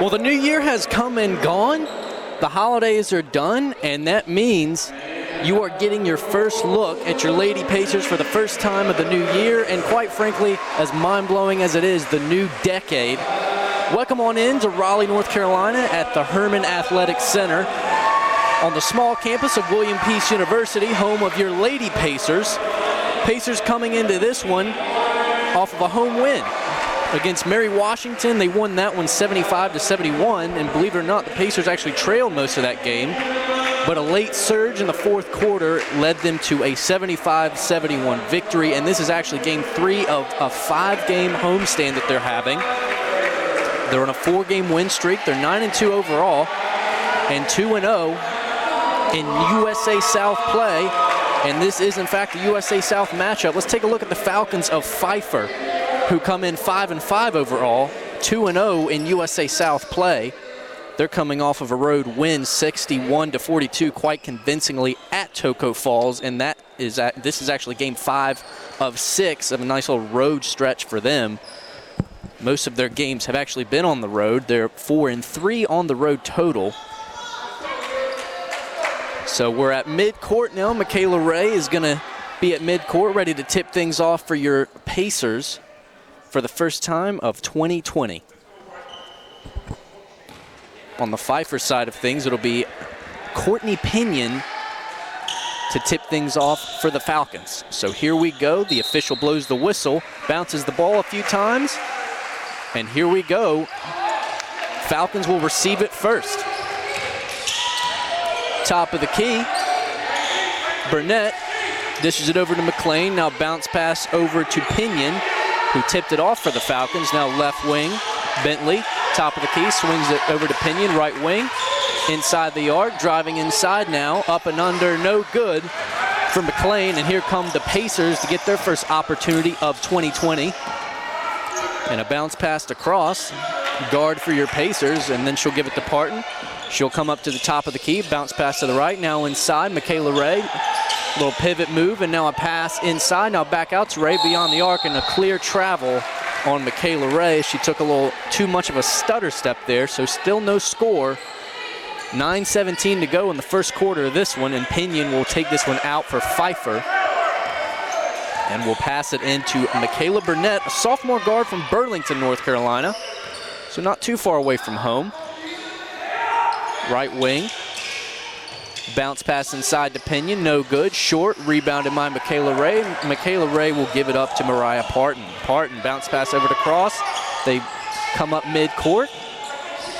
Well, the new year has come and gone. The holidays are done, and that means you are getting your first look at your Lady Pacers for the first time of the new year, and quite frankly, as mind-blowing as it is, the new decade. Welcome on in to Raleigh, North Carolina at the Herman Athletic Center on the small campus of William Peace University, home of your Lady Pacers. Pacers coming into this one off of a home win against Mary Washington. They won that one 75-71, and believe it or not, the Pacers actually trailed most of that game, but a late surge in the fourth quarter led them to a 75-71 victory, and this is actually game 3 of a 5-game homestand that they're having. They're on a 4-game win streak. They're 9-2 overall and 2-0 in USA South play, and this is in fact the USA South matchup. Let's take a look at the Falcons of Pfeiffer, who come in 5-5 overall, 2-0 in USA South play. They're coming off of a road win 61-42 quite convincingly at Toco Falls, and this is actually game 5 of 6 of a nice little road stretch for them. Most of their games have actually been on the road. They're 4-3 on the road total. So we're at midcourt now. Michaela Ray is going to be at midcourt, ready to tip things off for your Pacers for the first time of 2020. On the Pfeiffer side of things, it'll be Courtney Pinion to tip things off for the Falcons. So here we go. The official blows the whistle, bounces the ball a few times, and here we go. Falcons will receive it first. Top of the key. Burnett dishes it over to McLean. Now bounce pass over to Pinion, who tipped it off for the Falcons. Now left wing, Bentley, top of the key, swings it over to Pinion, right wing, inside the arc, driving inside now, up and under, no good for McLean, and here come the Pacers to get their first opportunity of 2020. And a bounce pass across, guard for your Pacers, and then she'll give it to Parton. She'll come up to the top of the key, bounce pass to the right, now inside, Michaela Ray. Little pivot move, and now a pass inside. Now back out to Ray beyond the arc, and a clear travel on Michaela Ray. She took a little too much of a stutter step there, so still no score. 9:17 to go in the first quarter of this one, and Pinion will take this one out for Pfeiffer. And we'll pass it into Michaela Burnett, a sophomore guard from Burlington, North Carolina. So not too far away from home. Right wing. Bounce pass inside to Pinion, no good. Short, rebounded by Michaela Ray. Michaela Ray will give it up to Mariah Parton. Parton, bounce pass over to Cross. They come up mid-court.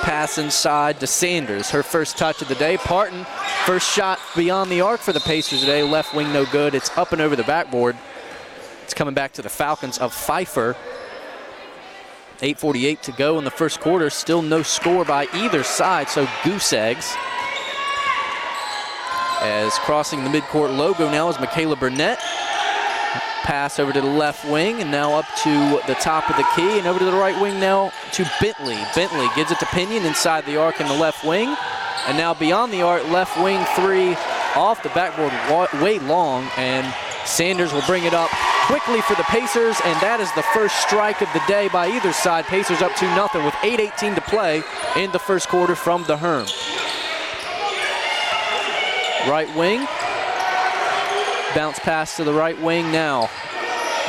Pass inside to Sanders, her first touch of the day. Parton, first shot beyond the arc for the Pacers today. Left wing, no good. It's up and over the backboard. It's coming back to the Falcons of Pfeiffer. 8:48 to go in the first quarter. Still no score by either side, so goose eggs. As crossing the midcourt logo now is Michaela Burnett. Pass over to the left wing, and now up to the top of the key, and over to the right wing now to Bentley. Bentley gives it to Pinion inside the arc in the left wing, and now beyond the arc, left wing three off the backboard, way long, and Sanders will bring it up quickly for the Pacers, and that is the first strike of the day by either side. Pacers up 2-0 with 8:18 to play in the first quarter from the Herm. Right wing, bounce pass to the right wing now.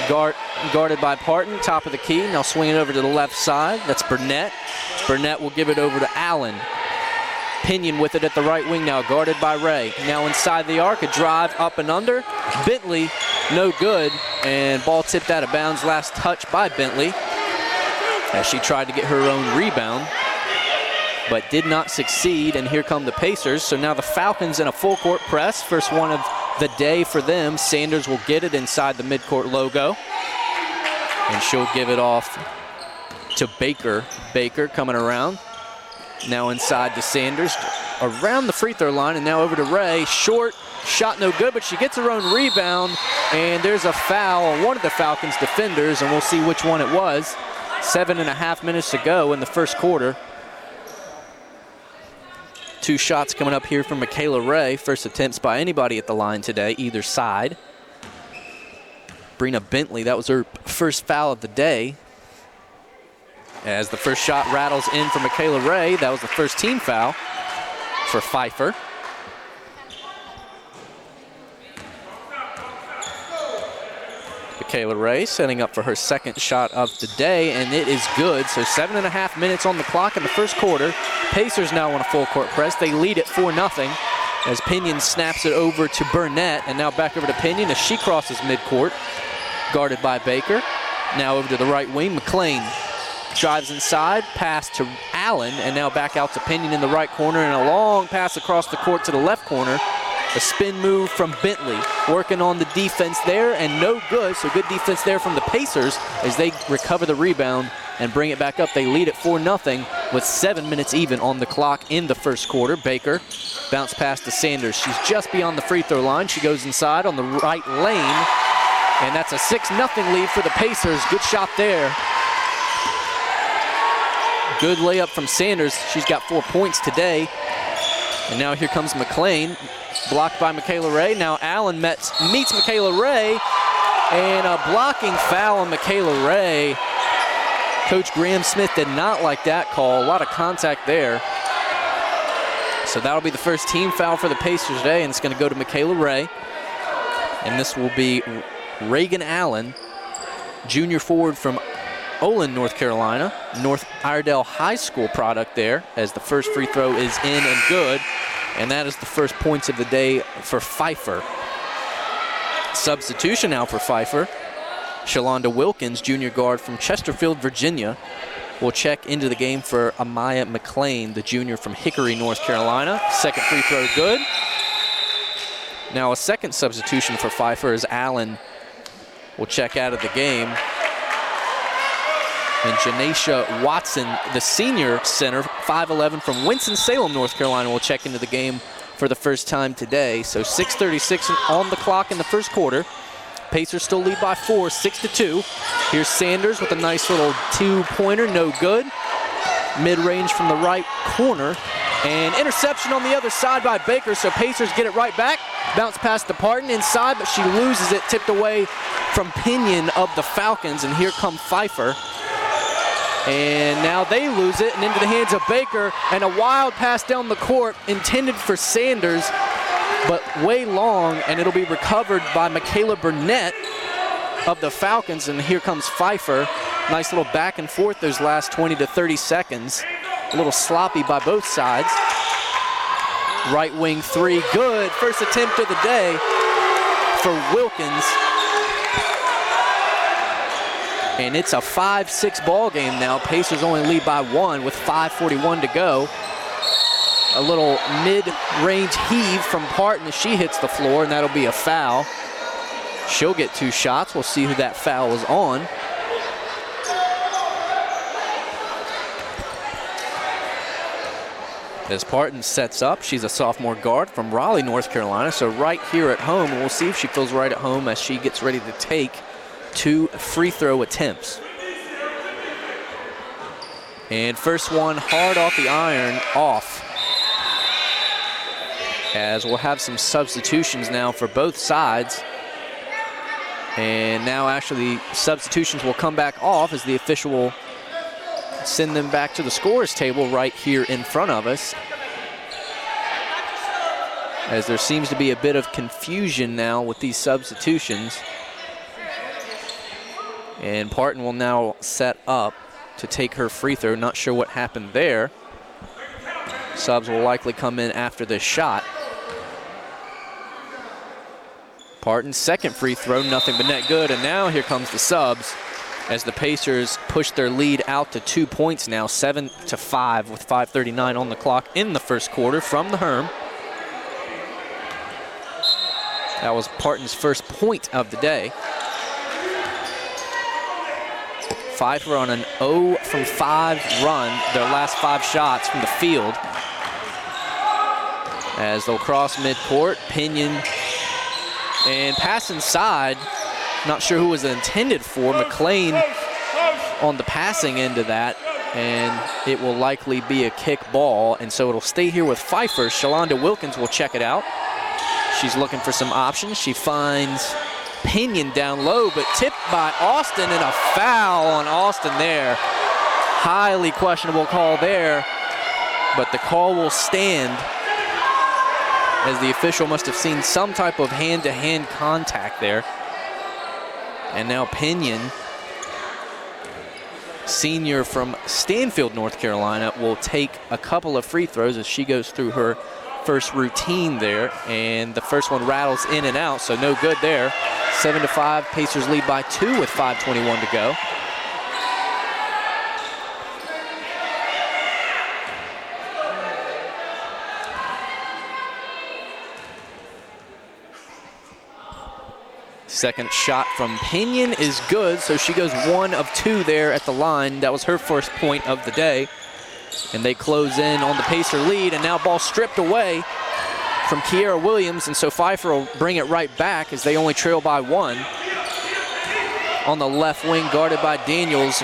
Guarded by Parton, top of the key. Now swing it over to the left side. That's Burnett. Burnett will give it over to Allen. Pinion with it at the right wing now, guarded by Ray. Now inside the arc, a drive up and under. Bentley, no good, and ball tipped out of bounds. Last touch by Bentley as she tried to get her own rebound, but did not succeed, and here come the Pacers. So now the Falcons in a full court press, first one of the day for them. Sanders will get it inside the midcourt logo, and she'll give it off to Baker. Baker coming around. Now inside to Sanders, around the free throw line, and now over to Ray. Short, shot no good, but she gets her own rebound, and there's a foul on one of the Falcons defenders, and we'll see which one it was. 7.5 minutes to go in the first quarter. Two shots coming up here from Michaela Ray. First attempts by anybody at the line today, either side. Brina Bentley, that was her first foul of the day. As the first shot rattles in for Michaela Ray. That was the first team foul for Pfeiffer. Michaela Ray setting up for her second shot of the day, and it is good. So 7.5 minutes on the clock in the first quarter. Pacers now on a full court press. They lead it 4-0 as Pinion snaps it over to Burnett, and now back over to Pinion as she crosses midcourt, guarded by Baker. Now over to the right wing, McLean drives inside, pass to Allen, and now back out to Pinion in the right corner, and a long pass across the court to the left corner. A spin move from Bentley, working on the defense there, and no good. So good defense there from the Pacers as they recover the rebound and bring it back up. They lead at 4-0 with 7 minutes even on the clock in the first quarter. Baker bounce pass to Sanders. She's just beyond the free throw line. She goes inside on the right lane, and that's a 6-0 lead for the Pacers. Good shot there. Good layup from Sanders. She's got 4 points today. And now here comes McLean, blocked by Michaela Ray. Now Allen meets Michaela Ray, and a blocking foul on Michaela Ray. Coach Graham Smith did not like that call. A lot of contact there. So that'll be the first team foul for the Pacers today, and it's going to go to Michaela Ray. And this will be Reagan Allen, junior forward from Olin, North Carolina, North Iredell High School product there, as the first free throw is in and good. And that is the first points of the day for Pfeiffer. Substitution now for Pfeiffer. Shalonda Wilkins, junior guard from Chesterfield, Virginia, will check into the game for Amaya McLean, the junior from Hickory, North Carolina. Second free throw good. Now a second substitution for Pfeiffer as Allen will check out of the game. And Janisha Watson, the senior center, 5'11", from Winston-Salem, North Carolina, will check into the game for the first time today. So 6:36 on the clock in the first quarter. Pacers still lead by 4, 6-2. Here's Sanders with a nice little two-pointer, no good. Mid-range from the right corner. And interception on the other side by Baker, so Pacers get it right back. Bounce past to Parton inside, but she loses it, tipped away from Pinion of the Falcons, and here come Pfeiffer. And now they lose it, and into the hands of Baker, and a wild pass down the court intended for Sanders, but way long, and it'll be recovered by Michaela Burnett of the Falcons, and here comes Pfeiffer. Nice little back and forth those last 20 to 30 seconds. A little sloppy by both sides. Right wing three, good. First attempt of the day for Wilkins. And it's a 5-6 ball game now. Pacers only lead by 1 with 5:41 to go. A little mid-range heave from Parton as she hits the floor, and that'll be a foul. She'll get 2 shots. We'll see who that foul is on. As Parton sets up, she's a sophomore guard from Raleigh, North Carolina, so right here at home. And we'll see if she feels right at home as she gets ready to take 2 free throw attempts. And first one hard off the iron, off. As we'll have some substitutions now for both sides. And now actually substitutions will come back off as the official will send them back to the scorer's table right here in front of us. As there seems to be a bit of confusion now with these substitutions. And Parton will now set up to take her free throw. Not sure what happened there. Subs will likely come in after this shot. Parton's second free throw, nothing but net good. And now here comes the subs as the Pacers push their lead out to 2 points now, 7-5 with 5:39 on the clock in the first quarter from the Herm. That was Parton's first point of the day. Pfeiffer on an 0 from 5 run, their last 5 shots from the field. As they'll cross midcourt, Pinion and pass inside. Not sure who was intended for. McLean on the passing end of that, and it will likely be a kick ball, and so it'll stay here with Pfeiffer. Shalonda Wilkins will check it out. She's looking for some options. She finds Pinion down low, but tipped by Austin, and a foul on Austin there. Highly questionable call there, but the call will stand as the official must have seen some type of hand-to-hand contact there. And now Pinion, senior from Stanfield, North Carolina, will take a couple of free throws as she goes through her first routine there. And the first one rattles in and out, so no good there. 7-5, Pacers lead by 2 with 5:21 to go. Second shot from Pinion is good, so she goes 1 of 2 there at the line. That was her first point of the day. And they close in on the Pacer lead, and now ball stripped away from Kiera Williams, and so Pfeiffer will bring it right back as they only trail by 1. On the left wing, guarded by Daniels,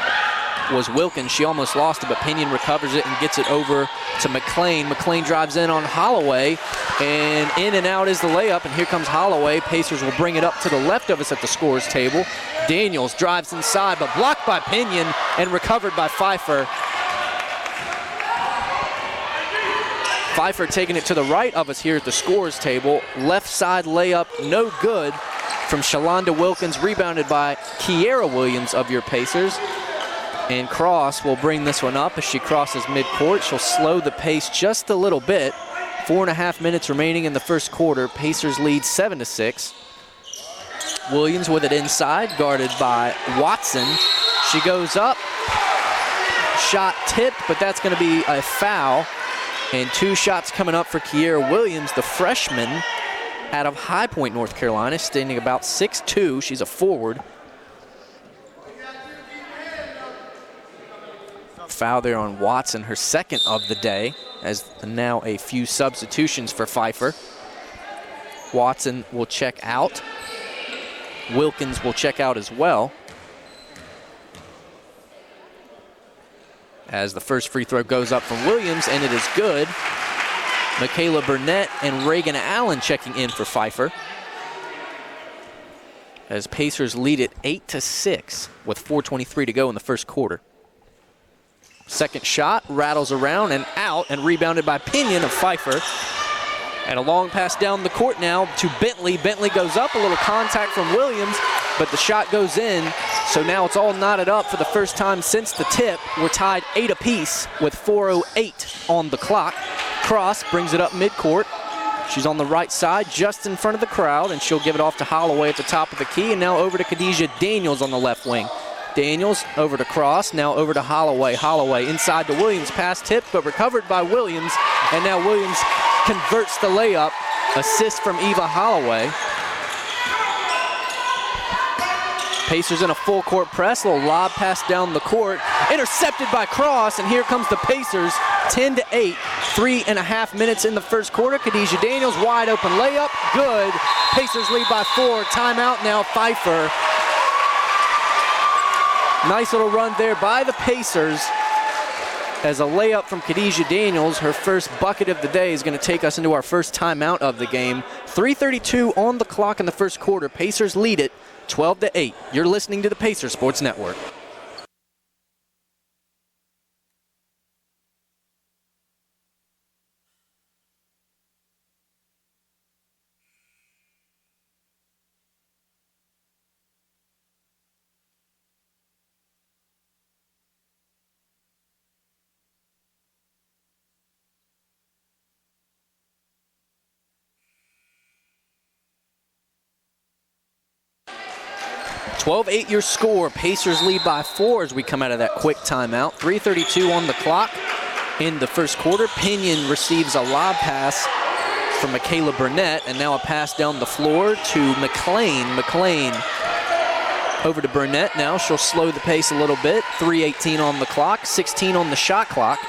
was Wilkins. She almost lost it, but Pinion recovers it and gets it over to McLean. McLean drives in on Holloway, and in and out is the layup, and here comes Holloway. Pacers will bring it up to the left of us at the scorer's table. Daniels drives inside, but blocked by Pinion and recovered by Pfeiffer. Pfeiffer taking it to the right of us here at the scorer's table. Left side layup, no good from Shalonda Wilkins, rebounded by Kiera Williams of your Pacers. And Cross will bring this one up as she crosses midcourt. She'll slow the pace just a little bit. 4.5 minutes remaining in the first quarter. Pacers lead 7-6. Williams with it inside, guarded by Watson. She goes up. Shot tipped, but that's going to be a foul. And 2 shots coming up for Kiera Williams, the freshman out of High Point, North Carolina, standing about 6'2". She's a forward. Foul there on Watson, her second of the day, as now a few substitutions for Pfeiffer. Watson will check out. Wilkins will check out as well. As the first free throw goes up from Williams, and it is good. Michaela Burnett and Reagan Allen checking in for Pfeiffer, as Pacers lead it 8-6 with 4:23 to go in the first quarter. Second shot rattles around and out, and rebounded by Pinion of Pfeiffer. And a long pass down the court now to Bentley. Bentley goes up, a little contact from Williams, but the shot goes in. So now it's all knotted up for the first time since the tip. We're tied 8 apiece with 4:08 on the clock. Cross brings it up midcourt. She's on the right side, just in front of the crowd, and she'll give it off to Holloway at the top of the key, and now over to Khadijah Daniels on the left wing. Daniels over to Cross, now over to Holloway. Holloway inside to Williams, pass tipped, but recovered by Williams, and now Williams converts the layup. Assist from Eva Holloway. Pacers in a full court press, little lob pass down the court, intercepted by Cross, and here comes the Pacers, 10-8, 3.5 minutes in the first quarter. Khadijah Daniels, wide open layup, good. Pacers lead by 4, timeout now, Pfeiffer. Nice little run there by the Pacers, as a layup from Khadijah Daniels, her first bucket of the day, is going to take us into our first timeout of the game. 3:32 on the clock in the first quarter. Pacers lead it 12-8. You're listening to the Pacers Sports Network. Your score. Pacers lead by 4 as we come out of that quick timeout. 3:32 on the clock in the first quarter. Pinion receives a lob pass from Michaela Burnett, and now a pass down the floor to McLean. McLean over to Burnett now. She'll slow the pace a little bit. 3:18 on the clock, 16 on the shot clock.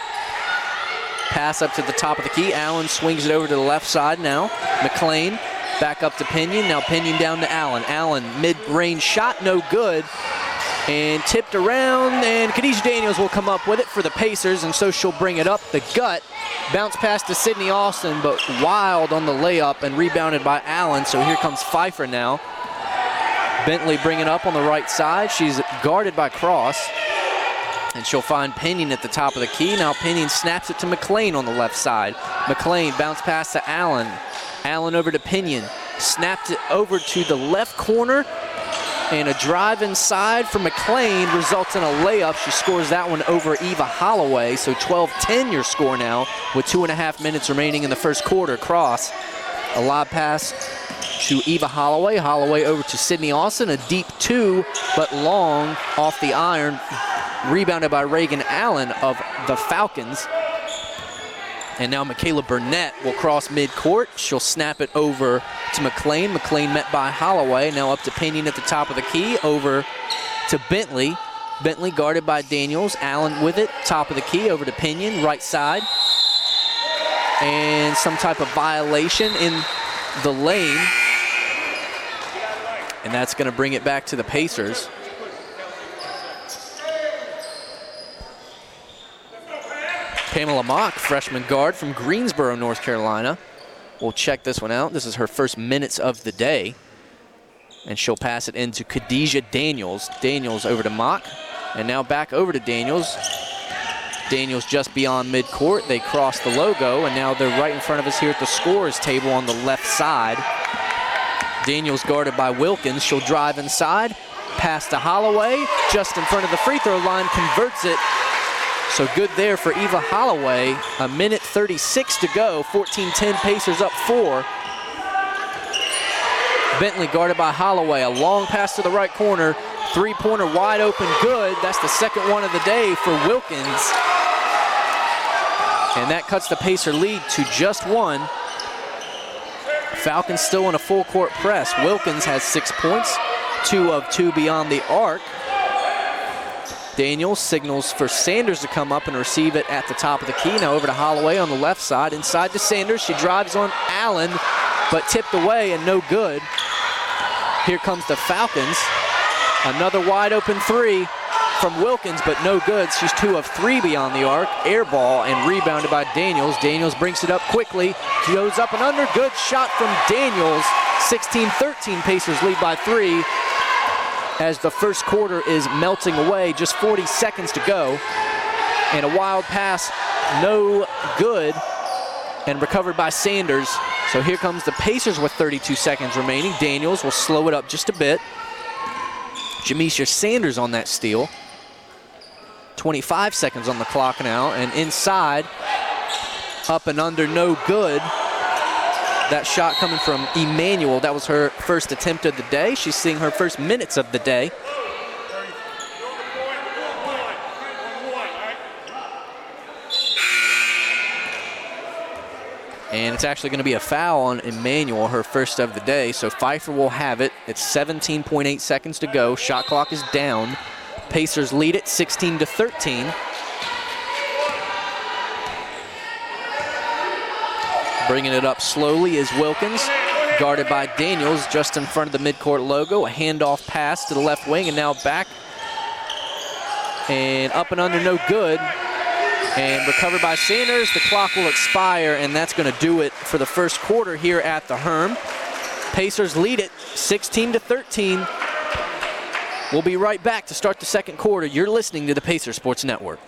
Pass up to the top of the key. Allen swings it over to the left side now. McLean back up to Pinion. Now Pinion down to Allen. Allen, mid-range shot, no good. And tipped around, and Khadijah Daniels will come up with it for the Pacers, and so she'll bring it up the gut. Bounce pass to Sydney Austin, but wild on the layup and rebounded by Allen. So here comes Pfeiffer now. Bentley bringing up on the right side. She's guarded by Cross. And she'll find Pinion at the top of the key. Now Pinion snaps it to McLean on the left side. McLean bounce pass to Allen. Allen over to Pinion. Snapped it over to the left corner. And a drive inside for McLean results in a layup. She scores that one over Eva Holloway. So 12-10 your score now with 2.5 minutes remaining in the first quarter. Cross. A lob pass to Eva Holloway. Holloway over to Sydney Austin. A deep two, but long off the iron. Rebounded by Reagan Allen of the Falcons. And now Michaela Burnett will cross midcourt. She'll snap it over to McLean. McLean met by Holloway. Now up to Pinion at the top of the key. Over to Bentley. Bentley guarded by Daniels. Allen with it. Top of the key. Over to Pinion. Right side. And some type of violation in the lane. And that's going to bring it back to the Pacers. Pamela Mock, freshman guard from Greensboro, North Carolina. We'll check this one out. This is her first minutes of the day. And she'll pass it into Khadijah Daniels. Daniels over to Mock. And now back over to Daniels. Daniels just beyond midcourt. They cross the logo, and now they're right in front of us here at the scorer's table on the left side. Daniels guarded by Wilkins. She'll drive inside. Pass to Holloway. Just in front of the free throw line. Converts it. So good there for Eva Holloway. A minute 36 to go. 14-10 Pacers up 4. Bentley guarded by Holloway. A long pass to the right corner. Three-pointer wide open, good. That's the second one of the day for Wilkins. And that cuts the Pacer lead to just 1. Falcons still in a full court press. Wilkins has 6 points, 2 of 2 beyond the arc. Daniels signals for Sanders to come up and receive it at the top of the key. Now over to Holloway on the left side. Inside to Sanders. She drives on Allen, but tipped away and no good. Here comes the Falcons. Another wide open three from Wilkins, but no good. She's 2 of 3 beyond the arc. Air ball and rebounded by Daniels. Daniels brings it up quickly. Goes up and under. Good shot from Daniels. 16-13 Pacers lead by 3. As the first quarter is melting away, just 40 seconds to go. And a wild pass, no good, and recovered by Sanders. So here comes the Pacers with 32 seconds remaining. Daniels will slow it up just a bit. Jamisha Sanders on that steal. 25 seconds on the clock now, and inside, up and under, no good. That shot coming from Emmanuel. That was her first attempt of the day. She's seeing her first minutes of the day. And it's actually going to be a foul on Emmanuel, her first of the day. So Pfeiffer will have it. It's 17.8 seconds to go. Shot clock is down. Pacers lead it 16-13. Bringing it up slowly is Wilkins, guarded by Daniels just in front of the midcourt logo. A handoff pass to the left wing, and now back. And up and under, no good. And recovered by Sanders. The clock will expire, and that's going to do it for the first quarter here at the Herm. Pacers lead it 16-13. We'll be right back to start the second quarter. You're listening to the Pacer Sports Network.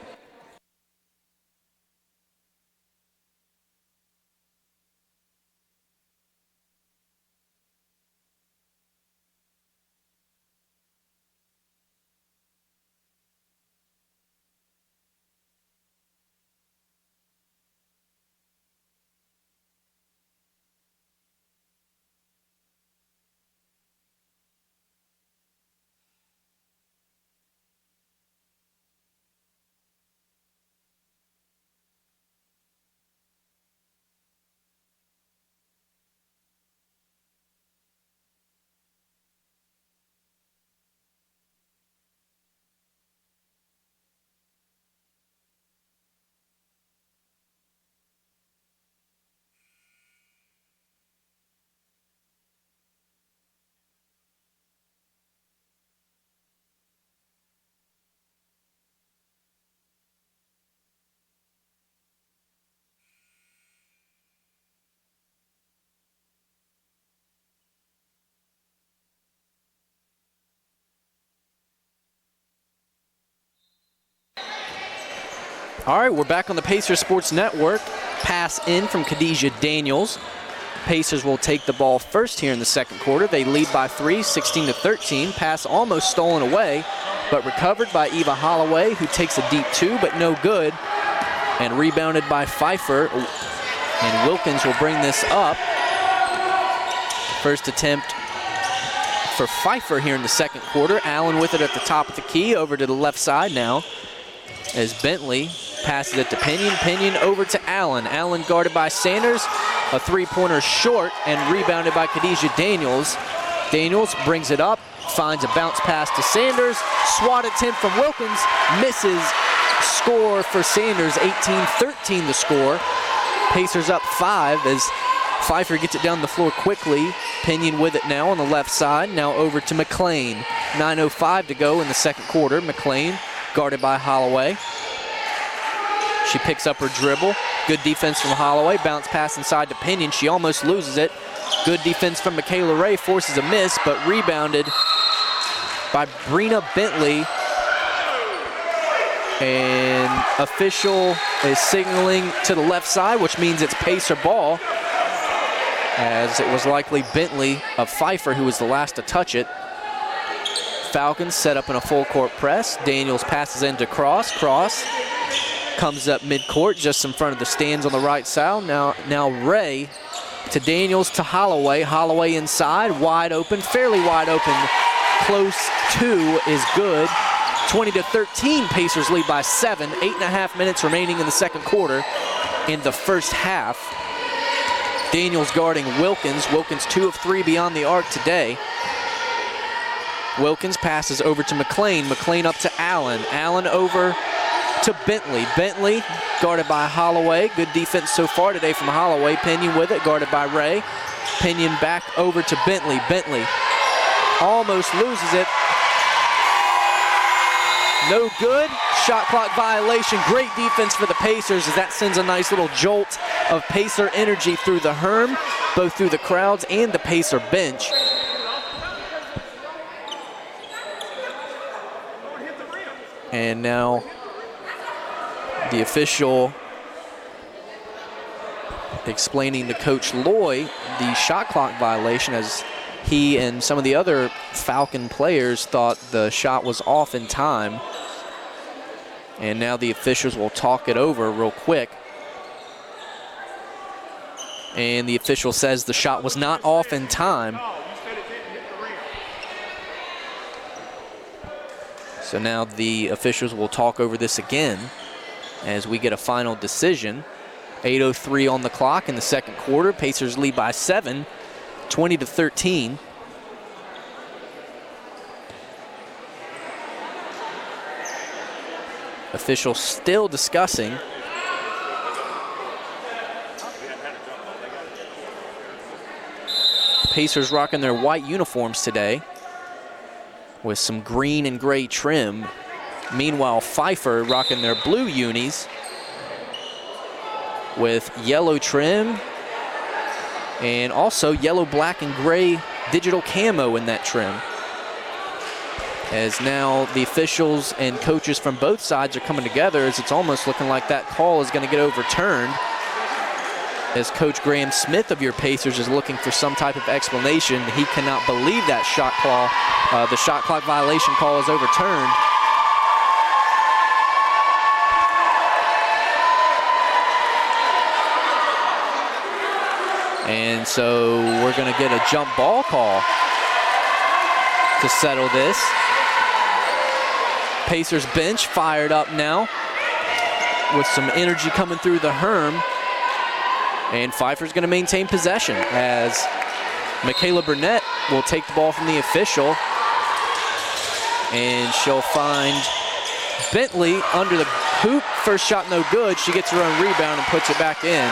All right, we're back on the Pacers Sports Network. Pass in from Khadijah Daniels. Pacers will take the ball first here in the second quarter. They lead by 3, 16-13. Pass almost stolen away, but recovered by Eva Holloway, who takes a deep 2, but no good. And rebounded by Pfeiffer. And Wilkins will bring this up. First attempt for Pfeiffer here in the second quarter. Allen with it at the top of the key, over to the left side now, as Bentley passes it to Pinion. Pinion over to Allen. Allen guarded by Sanders. A three-pointer short and rebounded by Khadijah Daniels. Daniels brings it up, finds a bounce pass to Sanders. Swat attempt from Wilkins, misses. Score for Sanders, 18-13 the score. Pacers up 5 as Pfeiffer gets it down the floor quickly. Pinion with it now on the left side. Now over to McLean. 9:05 to go in the second quarter. McLean guarded by Holloway. She picks up her dribble. Good defense from Holloway. Bounce pass inside to Pinion. She almost loses it. Good defense from Michaela Ray. Forces a miss, but rebounded by Brina Bentley. And official is signaling to the left side, which means it's Pacer ball, as it was likely Bentley of Pfeiffer who was the last to touch it. Falcons set up in a full court press. Daniels passes into Cross. Cross comes up midcourt just in front of the stands on the right side. Now Ray to Daniels to Holloway. Holloway inside, wide open, fairly wide open. Close to is good. 20-13, Pacers lead by 7. 8.5 minutes remaining in the second quarter in the first half. Daniels guarding Wilkins. Wilkins 2 of 3 beyond the arc today. Wilkins passes over to McLean. McLean up to Allen. Allen over to Bentley. Bentley guarded by Holloway. Good defense so far today from Holloway. Pinion with it, guarded by Ray. Pinion back over to Bentley. Bentley almost loses it. No good. Shot clock violation. Great defense for the Pacers as that sends a nice little jolt of Pacer energy through the Herm, both through the crowds and the Pacer bench. And now the official explaining to Coach Loy the shot clock violation, as he and some of the other Falcon players thought the shot was off in time. And now the officials will talk it over real quick. And the official says the shot was not off in time. So now the officials will talk over this again as we get a final decision. 8:03 on the clock in the second quarter. Pacers lead by 7, 20-13. Officials still discussing. Pacers rocking their white uniforms today with some green and gray trim. Meanwhile, Pfeiffer rocking their blue unis with yellow trim and also yellow, black, and gray digital camo in that trim. As now the officials and coaches from both sides are coming together, as it's almost looking like that call is going to get overturned, as Coach Graham Smith of your Pacers is looking for some type of explanation. He cannot believe that the shot clock violation call is overturned. And so we're going to get a jump ball call to settle this. Pacers bench fired up now with some energy coming through the Herm. And Pfeiffer's going to maintain possession as Michaela Burnett will take the ball from the official. And she'll find Bentley under the hoop. First shot no good. She gets her own rebound and puts it back in.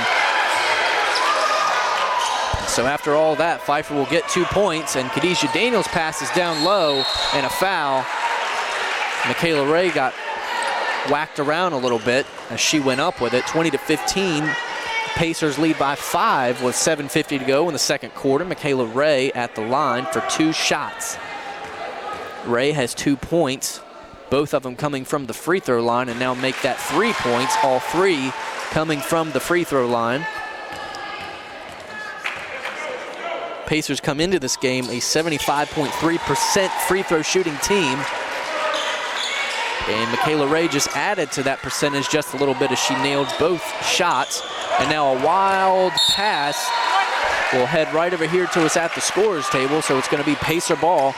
So after all that, Pfeiffer will get 2 points, and Khadijah Daniels passes down low and a foul. Michaela Ray got whacked around a little bit as she went up with it. 20-15. Pacers lead by 5 with 7:50 to go in the second quarter. Michaela Ray at the line for 2 shots. Ray has 2 points both of them coming from the free throw line, and now make that 3 points, all 3 coming from the free throw line. Pacers come into this game a 75.3% free throw shooting team. And Michaela Ray just added to that percentage just a little bit as she nailed both shots. And now a wild pass will head right over here to us at the scorer's table, so it's going to be Pacer ball.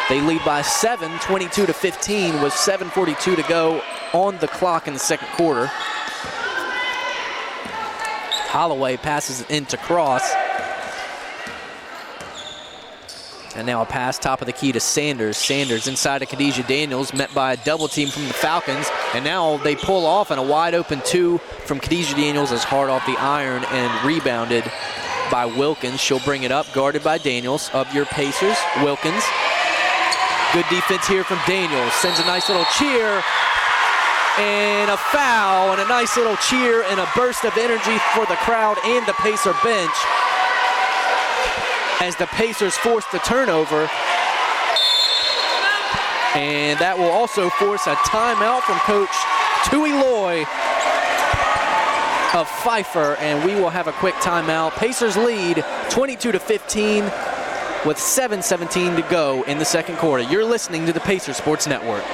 They lead by 7, 22-15, with 7:42 to go on the clock in the second quarter. Holloway passes it into Cross. And now a pass top of the key to Sanders. Sanders inside to Khadijah Daniels, met by a double team from the Falcons. And now they pull off, and a wide open 2 from Khadijah Daniels is hard off the iron and rebounded by Wilkins. She'll bring it up, guarded by Daniels. Of your Pacers, Wilkins. Good defense here from Daniels. Sends a nice little cheer and a foul, and a nice little cheer and a burst of energy for the crowd and the Pacer bench as the Pacers force the turnover. And that will also force a timeout from Coach Tui Loy of Pfeiffer, and we will have a quick timeout. Pacers lead 22-15 with 7:17 to go in the second quarter. You're listening to the Pacer Sports Network.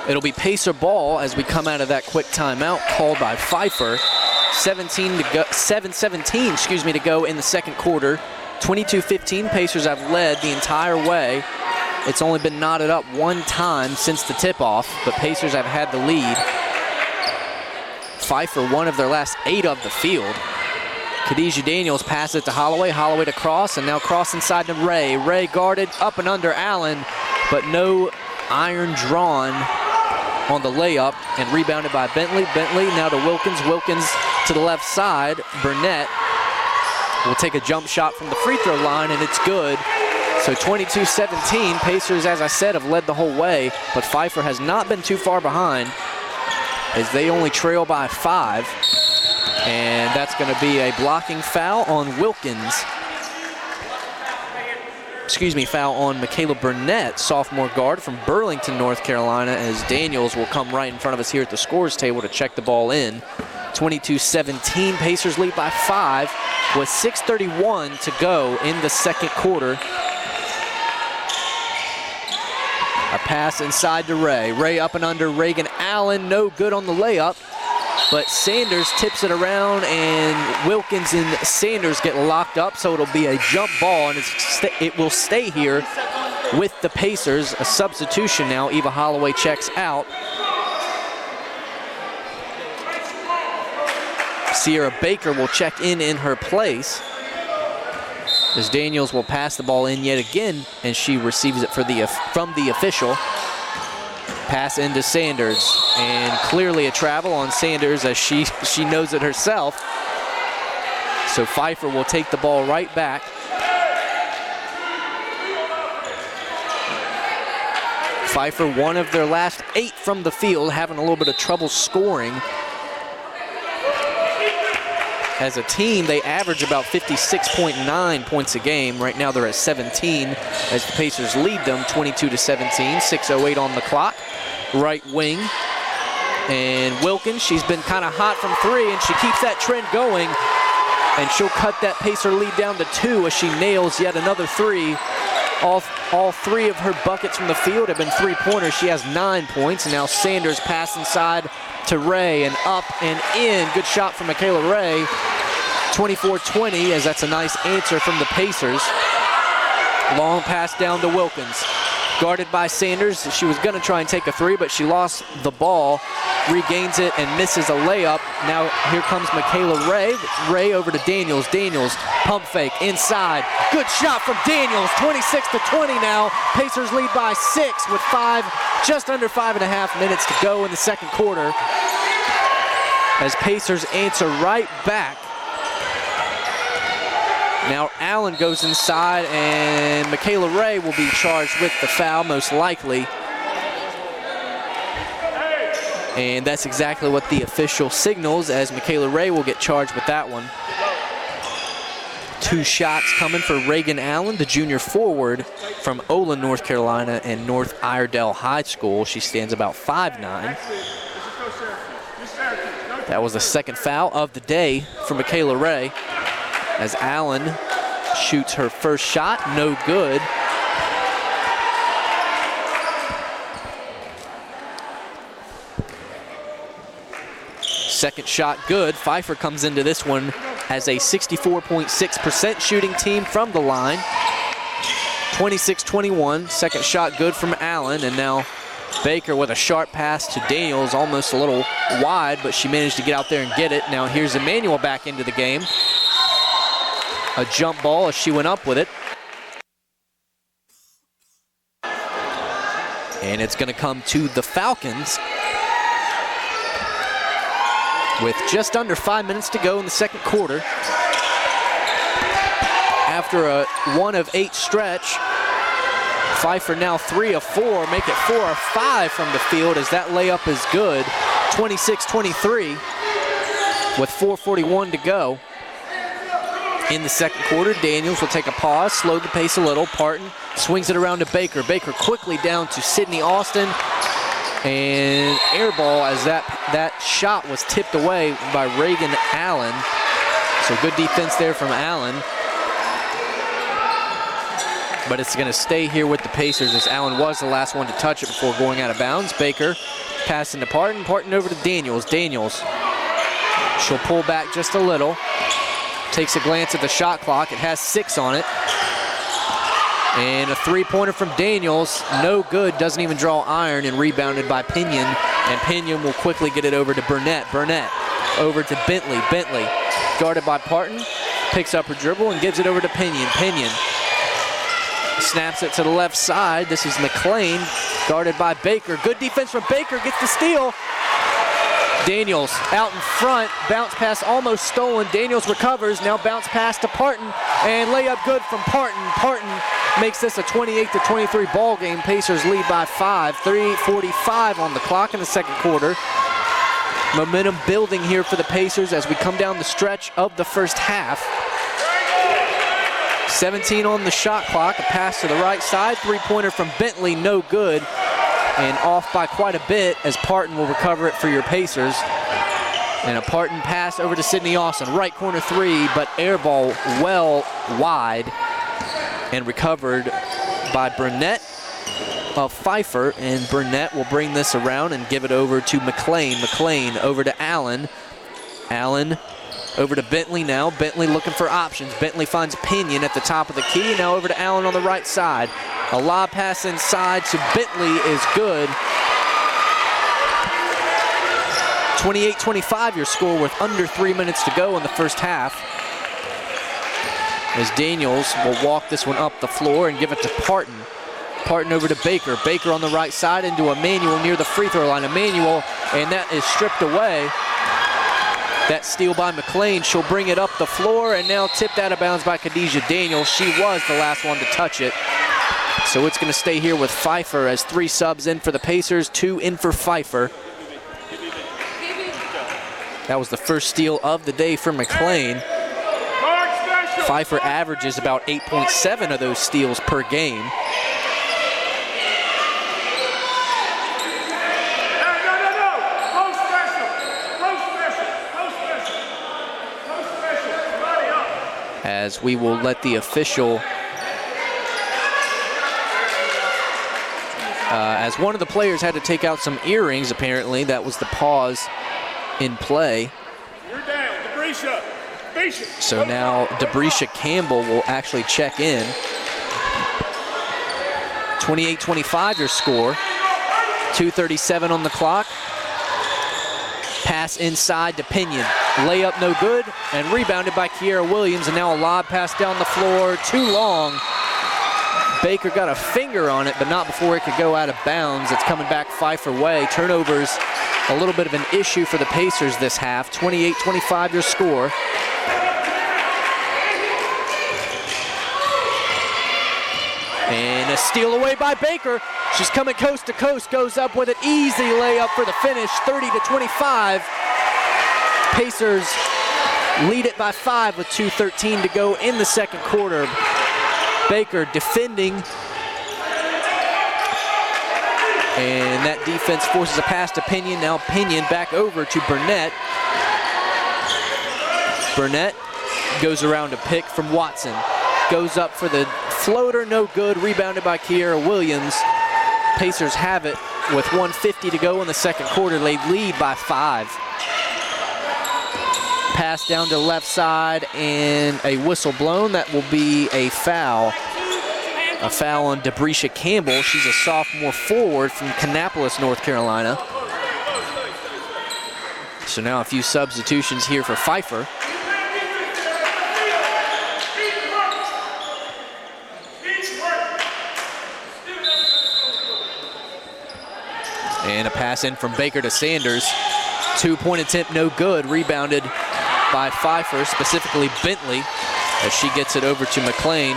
It'll be Pacer ball as we come out of that quick timeout called by Pfeiffer. 7:17 to go in the second quarter. 22-15, Pacers have led the entire way. It's only been knotted up one time since the tip-off, but Pacers have had the lead. Pfeiffer, one of their last 8 of the field. Khadijah Daniels passes it to Holloway. Holloway to Cross, and now Cross inside to Ray. Ray guarded up and under Allen, but no iron drawn on the layup, and rebounded by Bentley. Bentley now to Wilkins. Wilkins to the left side. Burnett will take a jump shot from the free throw line, and it's good. So 22-17, Pacers, as I said, have led the whole way, but Pfeiffer has not been too far behind as they only trail by 5. And that's going to be a blocking foul on Wilkins. Foul on Michaela Burnett, sophomore guard from Burlington, North Carolina, as Daniels will come right in front of us here at the scorer's table to check the ball in. 22-17, Pacers lead by 5 with 6:31 to go in the second quarter. A pass inside to Ray. Ray up and under Reagan Allen, no good on the layup. But Sanders tips it around, and Wilkins and Sanders get locked up, so it'll be a jump ball, and it will stay here with the Pacers. A substitution now. Eva Holloway checks out. Sierra Baker will check in her place, as Daniels will pass the ball in yet again, and she receives it from the official. Pass into Sanders, and clearly a travel on Sanders as she knows it herself. So Pfeiffer will take the ball right back. Pfeiffer, one of their last 8 from the field, having a little bit of trouble scoring. As a team, they average about 56.9 points a game. Right now they're at 17 as the Pacers lead them 22-17, 6:08 on the clock. Right wing, and Wilkins, she's been kind of hot from 3, and she keeps that trend going, and she'll cut that Pacer lead down to 2 as she nails yet another 3. All 3 of her buckets from the field have been 3-pointers. She has 9 points, and now Sanders pass inside to Ray, and up and in. Good shot from Michaela Ray. 24-20, as that's a nice answer from the Pacers. Long pass down to Wilkins. guarded by Sanders. She was going to try and take a three, but she lost the ball, regains it, and misses a layup. Now here comes Michaela Ray. Ray over to Daniels. Daniels, pump fake, inside. Good shot from Daniels, 26-20 now. Pacers lead by 6 with just under 5.5 minutes to go in the second quarter. As Pacers answer right back. Now Allen goes inside, and Michaela Ray will be charged with the foul, most likely. And that's exactly what the official signals, as Michaela Ray will get charged with that one. 2 shots coming for Reagan Allen, the junior forward from Olin, North Carolina, and North Iredell High School. She stands about 5'9". That was the second foul of the day for Michaela Ray, as Allen shoots her first shot, no good. Second shot good. Pfeiffer comes into this one as a 64.6% shooting team from the line. 26-21, second shot good from Allen, and now Baker with a sharp pass to Daniels, almost a little wide, but she managed to get out there and get it. Now here's Emmanuel back into the game. A jump ball as she went up with it. And it's going to come to the Falcons with just under 5 minutes to go in the second quarter. After a 1 of 8 stretch, Pfeiffer now 3 of 4, make it 4 of 5 from the field, as that layup is good. 26-23 with 4:41 to go in the second quarter. Daniels will take a pause, slow the pace a little. Parton swings it around to Baker. Baker quickly down to Sydney Austin, and air ball as that shot was tipped away by Reagan Allen. So good defense there from Allen. But it's going to stay here with the Pacers, as Allen was the last one to touch it before going out of bounds. Baker passing to Parton. Parton over to Daniels. Daniels, she'll pull back just a little. Takes a glance at the shot clock. It has 6 on it. And a three-pointer from Daniels. No good. Doesn't even draw iron, and rebounded by Pinion. And Pinion will quickly get it over to Burnett. Burnett over to Bentley. Bentley guarded by Parton. Picks up her dribble and gives it over to Pinion. Pinion snaps it to the left side. This is McLean, guarded by Baker. Good defense from Baker, gets the steal. Daniels out in front, bounce pass almost stolen. Daniels recovers, now bounce pass to Parton, and layup good from Parton. Parton makes this a 28-23 ball game. Pacers lead by 5, 3:45 on the clock in the second quarter. Momentum building here for the Pacers as we come down the stretch of the first half. 17 on the shot clock, a pass to the right side, three-pointer from Bentley, no good, and off by quite a bit as Parton will recover it for your Pacers. And a Parton pass over to Sydney Austin, right corner three, but air ball well wide and recovered by Burnett of Pfeiffer, and Burnett will bring this around and give it over to McLean. McLean over to Allen. Allen over to Bentley now. Bentley looking for options. Bentley finds Pinion at the top of the key. Now over to Allen on the right side. A lob pass inside to Bentley is good. 28-25 your score with under 3 minutes to go in the first half. As Daniels will walk this one up the floor and give it to Parton. Parton over to Baker. Baker on the right side into Emmanuel near the free throw line. Emmanuel, and that is stripped away. That steal by McLean. She'll bring it up the floor and now tipped out of bounds by Khadijah Daniels. She was the last one to touch it. So it's going to stay here with Pfeiffer as 3 subs in for the Pacers, 2 in for Pfeiffer. That was the first steal of the day for McLean. Pfeiffer averages about 8.7 of those steals per game. As we will let the official, as one of the players had to take out some earrings, apparently. That was the pause in play. You're down, Debrisha. So now Debrisha Campbell will actually check in. 28-25 your score. 2:37 on the clock. Pass inside to Pinion. Layup no good, and rebounded by Kiera Williams, and now a lob pass down the floor, too long. Baker got a finger on it, but not before it could go out of bounds. It's coming back Pfeiffer way. Turnovers, a little bit of an issue for the Pacers this half. 28-25 your score. And a steal away by Baker. She's coming coast to coast, goes up with an easy layup for the finish, 30-25. Pacers lead it by 5 with 2:13 to go in the second quarter. Baker defending. And that defense forces a pass to Pinion. Now Pinion back over to Burnett. Burnett goes around a pick from Watson. Goes up for the floater, no good. Rebounded by Kiera Williams. Pacers have it with 1:50 to go in the second quarter. They lead by 5. Pass down to left side and a whistle blown. That will be a foul. A foul on Debrecia Campbell. She's a sophomore forward from Kannapolis, North Carolina. So now a few substitutions here for Pfeiffer. And a pass in from Baker to Sanders. 2-point attempt, no good. Rebounded by Pfeiffer, specifically Bentley, as she gets it over to McLean.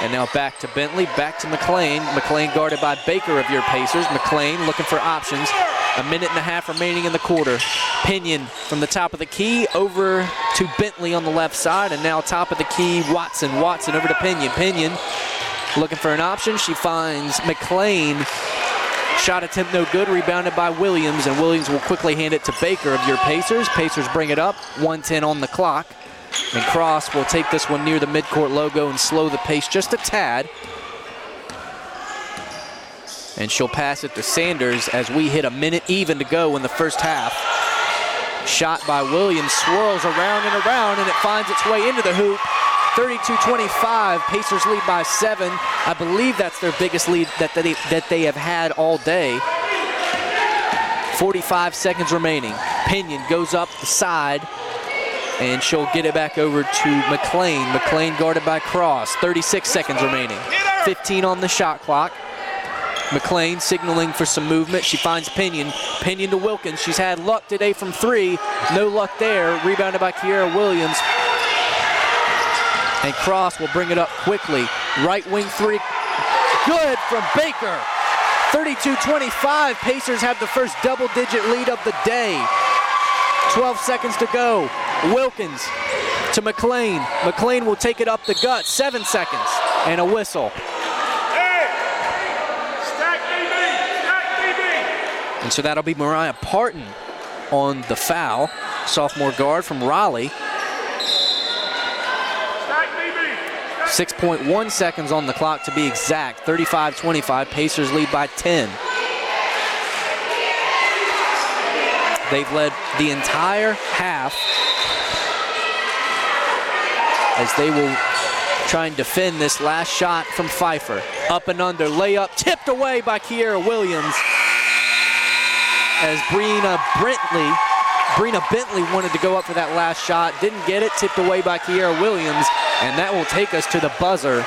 And now back to Bentley, back to McLean. McLean guarded by Baker of your Pacers. McLean looking for options. 1.5 minutes remaining in the quarter. Pinion from the top of the key over to Bentley on the left side. And now top of the key, Watson. Watson over to Pinion. Pinion looking for an option. She finds McLean. Shot attempt no good, rebounded by Williams, and Williams will quickly hand it to Baker of your Pacers. Pacers bring it up, 1:10 on the clock. And Cross will take this one near the midcourt logo and slow the pace just a tad. And she'll pass it to Sanders as we hit 1 minute even to go in the first half. Shot by Williams, swirls around and around, and it finds its way into the hoop. 32-25, Pacers lead by 7. I believe that's their biggest lead that they have had all day. 45 seconds remaining. Pinion goes up the side, and she'll get it back over to McLean. McLean guarded by Cross. 36 seconds remaining. 15 on the shot clock. McLean signaling for some movement. She finds Pinion. Pinion to Wilkins. She's had luck today from 3. No luck there. Rebounded by Kiera Williams. And Cross will bring it up quickly. Right wing 3, good from Baker. 32-25, Pacers have the first double-digit lead of the day. 12 seconds to go. Wilkins to McLean. McLean will take it up the gut, 7 seconds, and a whistle. Hey! Stack DB! And so that'll be Mariah Parton on the foul. Sophomore guard from Raleigh. 6.1 seconds on the clock to be exact. 35-25, Pacers lead by 10. They've led the entire half as they will try and defend this last shot from Pfeiffer. Up and under, layup tipped away by Kiera Williams as Brina Bentley wanted to go up for that last shot, didn't get it, tipped away by Kiera Williams, and that will take us to the buzzer.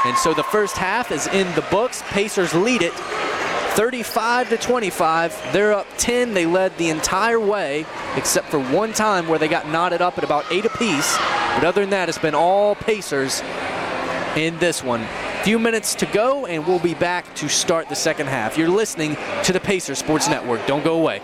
And so the first half is in the books. Pacers lead it 35-25. They're up 10. They led the entire way, except for one time where they got knotted up at about 8 apiece. But other than that, it's been all Pacers in this one. Few minutes to go, and we'll be back to start the second half. You're listening to the Pacers Sports Network. Don't go away.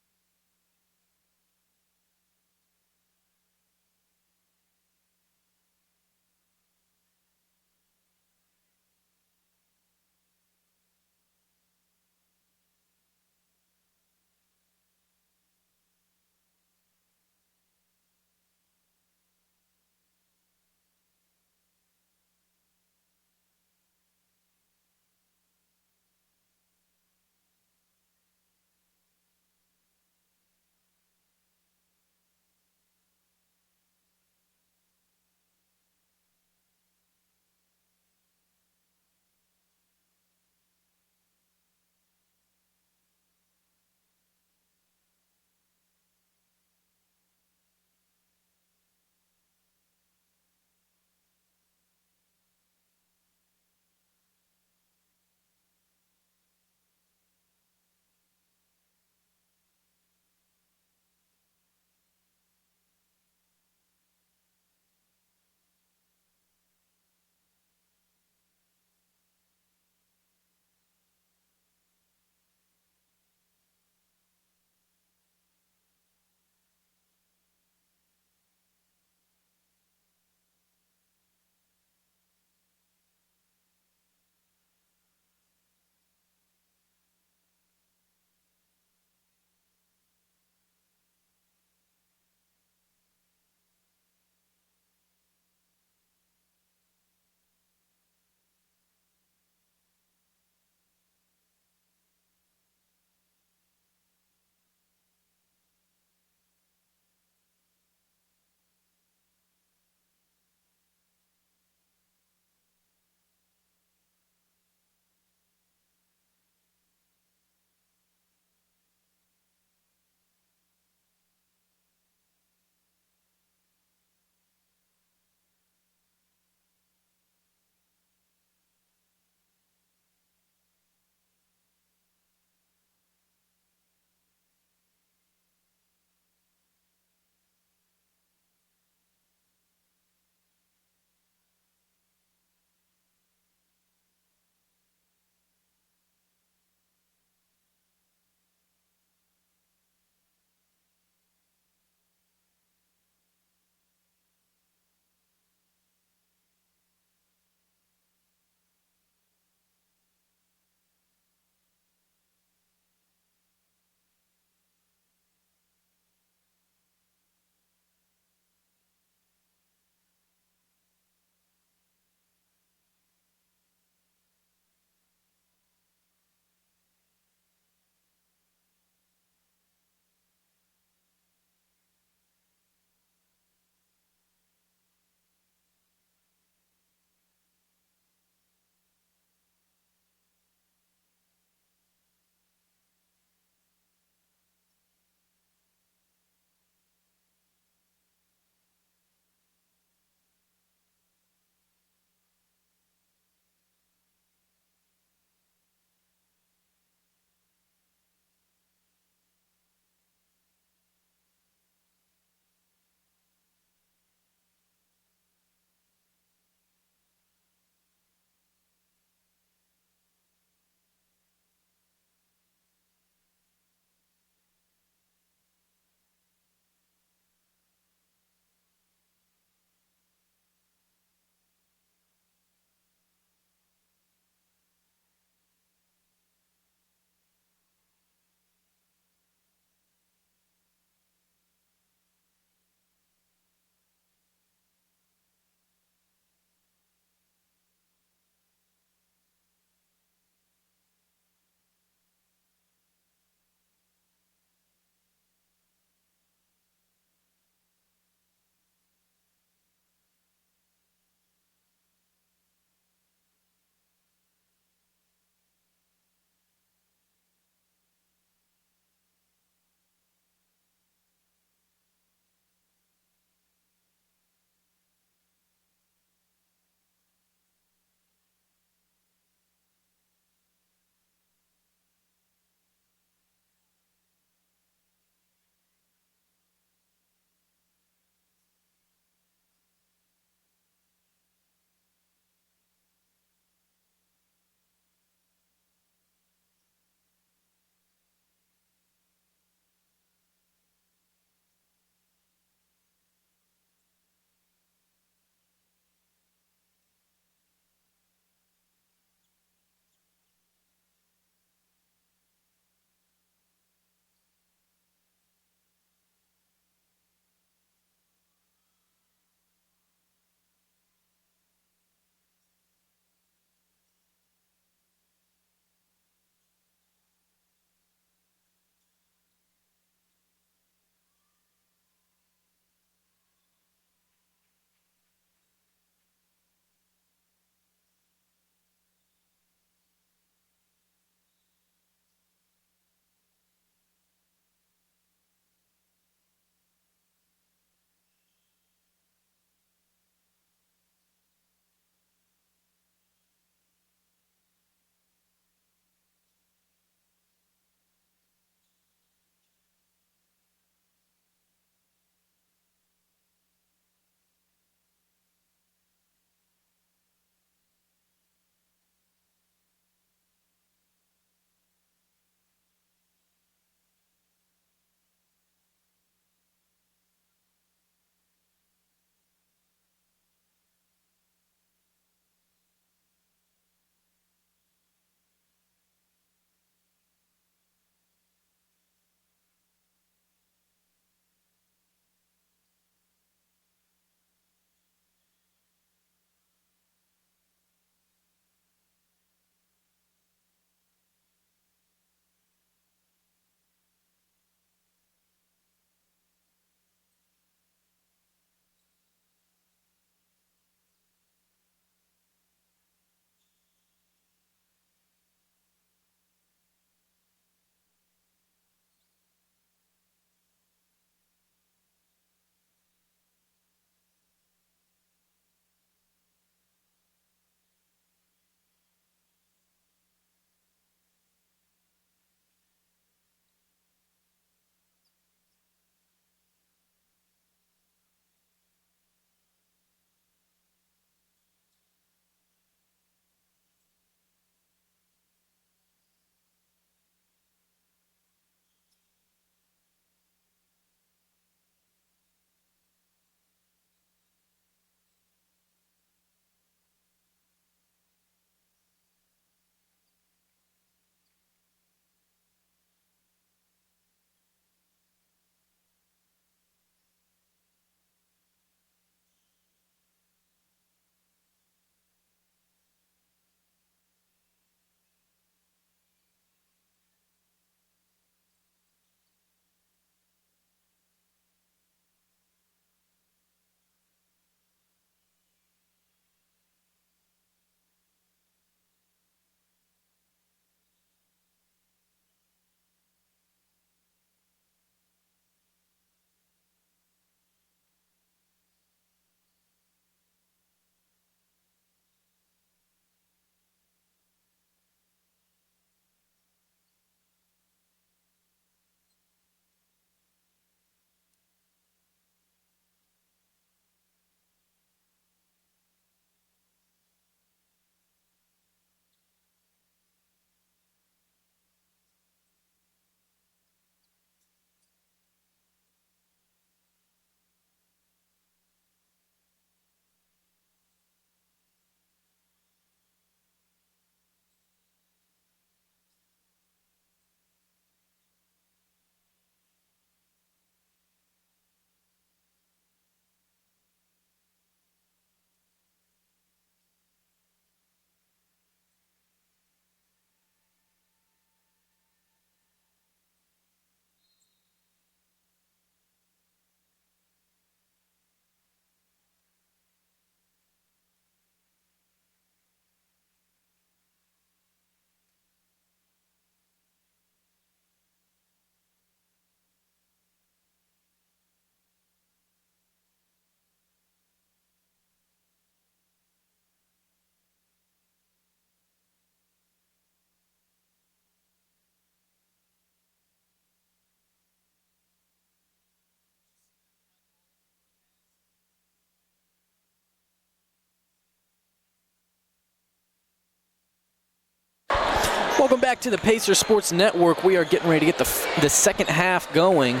Welcome back to the Pacers Sports Network. We are getting ready to get the second half going.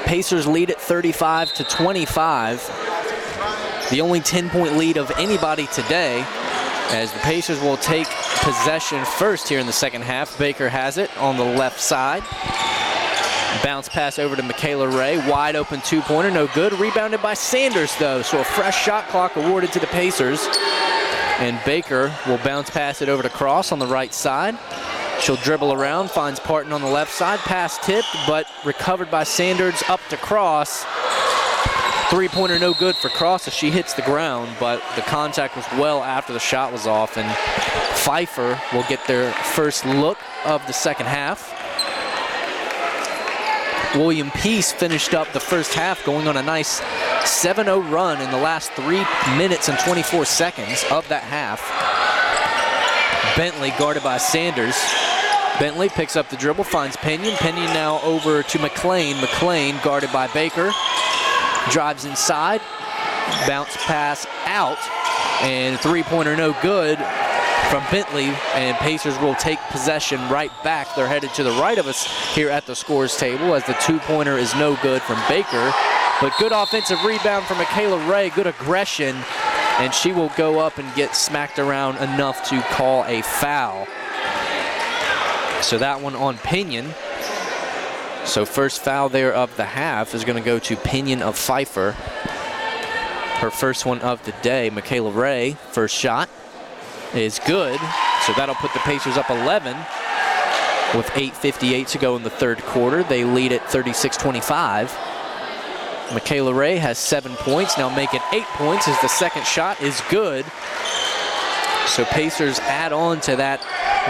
Pacers lead at 35-25. The only 10-point lead of anybody today, as the Pacers will take possession first here in the second half. Baker has it on the left side. Bounce pass over to Michaela Ray. Wide open two-pointer, no good. Rebounded by Sanders, though, so a fresh shot clock awarded to the Pacers. And Baker will bounce pass it over to Cross on the right side. She'll dribble around, finds Parton on the left side. Pass tipped, but recovered by Sanders up to Cross. Three-pointer no good for Cross as she hits the ground, but the contact was well after the shot was off. And Pfeiffer will get their first look of the second half. William Peace finished up the first half going on a nice 7-0 run in the last 3 minutes and 24 seconds of that half. Bentley guarded by Sanders. Bentley picks up the dribble, finds Pinion. Pinion now over to McLean. McLean guarded by Baker. Drives inside. Bounce pass out. And three-pointer no good from Bentley, and Pacers will take possession right back. They're headed to the right of us here at the scores table as the two-pointer is no good from Baker. But good offensive rebound from Michaela Ray, good aggression, and she will go up and get smacked around enough to call a foul. So that one on Pinion. So first foul there of the half is going to go to Pinion of Pfeiffer. Her first one of the day. Michaela Ray, first shot is good, so that'll put the Pacers up 11 with 8:58 to go in the third quarter. They lead at 36-25. Michaela Ray has 7 points, now make it 8 points as the second shot is good. So Pacers add on to that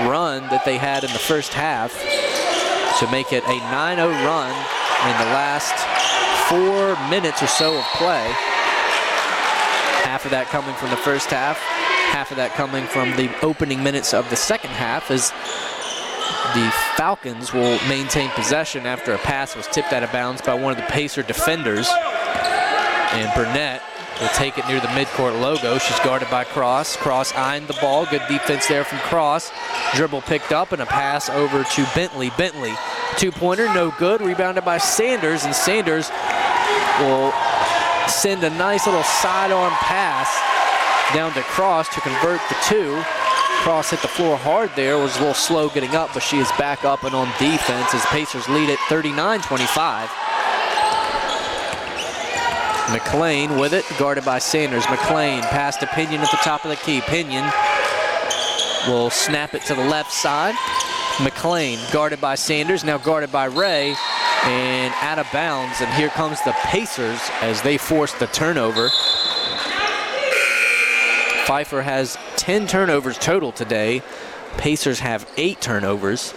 run that they had in the first half to make it a 9-0 run in the last 4 minutes or so of play. Half of that coming from the first half. Half of that coming from the opening minutes of the second half, as the Falcons will maintain possession after a pass was tipped out of bounds by one of the Pacer defenders. And Burnett will take it near the midcourt logo. She's guarded by Cross. Cross eyeing the ball. Good defense there from Cross. Dribble picked up and a pass over to Bentley. Bentley, two-pointer, no good. Rebounded by Sanders, and Sanders will send a nice little sidearm pass down to Cross to convert the two. Cross hit the floor hard there, was a little slow getting up, but she is back up and on defense as Pacers lead at 39-25. McLean with it, guarded by Sanders. McLean pass to Pinion at the top of the key. Pinion will snap it to the left side. McLean guarded by Sanders, now guarded by Ray, and out of bounds. And here comes the Pacers as they force the turnover. Pfeiffer has 10 turnovers total today. Pacers have 8 turnovers.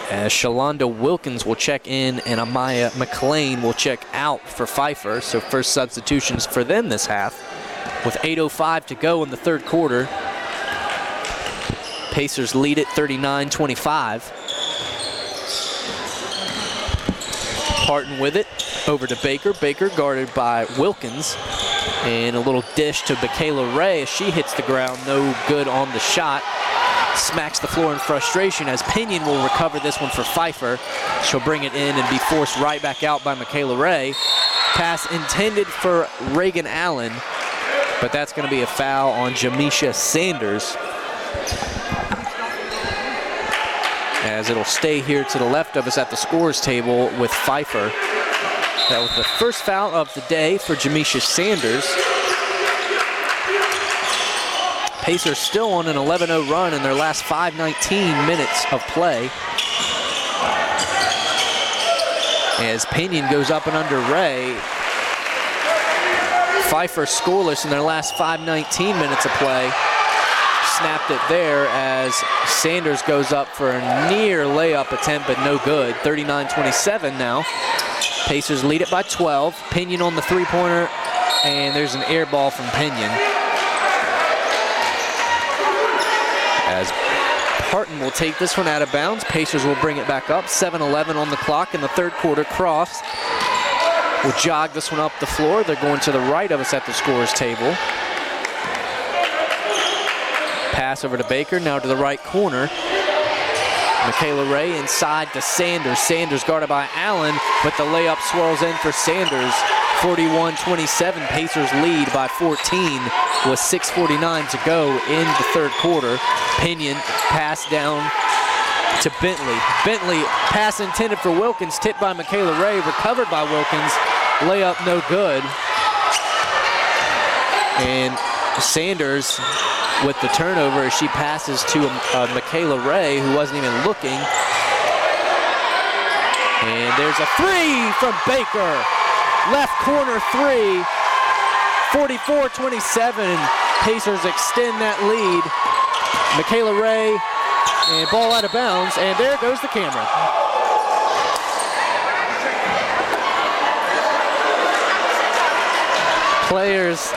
As Shalonda Wilkins will check in and Amaya McLean will check out for Pfeiffer. So first substitutions for them this half. With 8:05 to go in the third quarter. Pacers lead at 39-25. Parton with it, over to Baker. Baker guarded by Wilkins. And a little dish to Michaela Ray as she hits the ground, no good on the shot. Smacks the floor in frustration as Pinion will recover this one for Pfeiffer. She'll bring it in and be forced right back out by Michaela Ray. Pass intended for Reagan Allen, but that's going to be a foul on Jamisha Sanders. As it'll stay here to the left of us at the scores table with Pfeiffer. That was the first foul of the day for Jamisha Sanders. Pacers still on an 11-0 run in their last 5:19 minutes of play. As Pinion goes up and under Ray. Pfeiffer scoreless in their last 5:19 minutes of play. Snapped it there as Sanders goes up for a near layup attempt, but no good. 39-27 now. Pacers lead it by 12. Pinion on the three-pointer, and there's an air ball from Pinion. As Parton will take this one out of bounds. Pacers will bring it back up. 7:11 on the clock in the third quarter. Cross will jog this one up the floor. They're going to the right of us at the scorers table. Pass pass over to Baker, now to the right corner. Michaela Ray inside to Sanders. Sanders guarded by Allen, but the layup swirls in for Sanders. 41-27, Pacers lead by 14 with 6:49 to go in the third quarter. Pinion pass down to Bentley. Bentley, pass intended for Wilkins, tipped by Michaela Ray, recovered by Wilkins. Layup no good. And Sanders with the turnover as she passes to Michaela Ray, who wasn't even looking. And there's a three from Baker. Left corner three. 44-27. Pacers extend that lead. Michaela Ray, and ball out of bounds, and there goes the camera. Players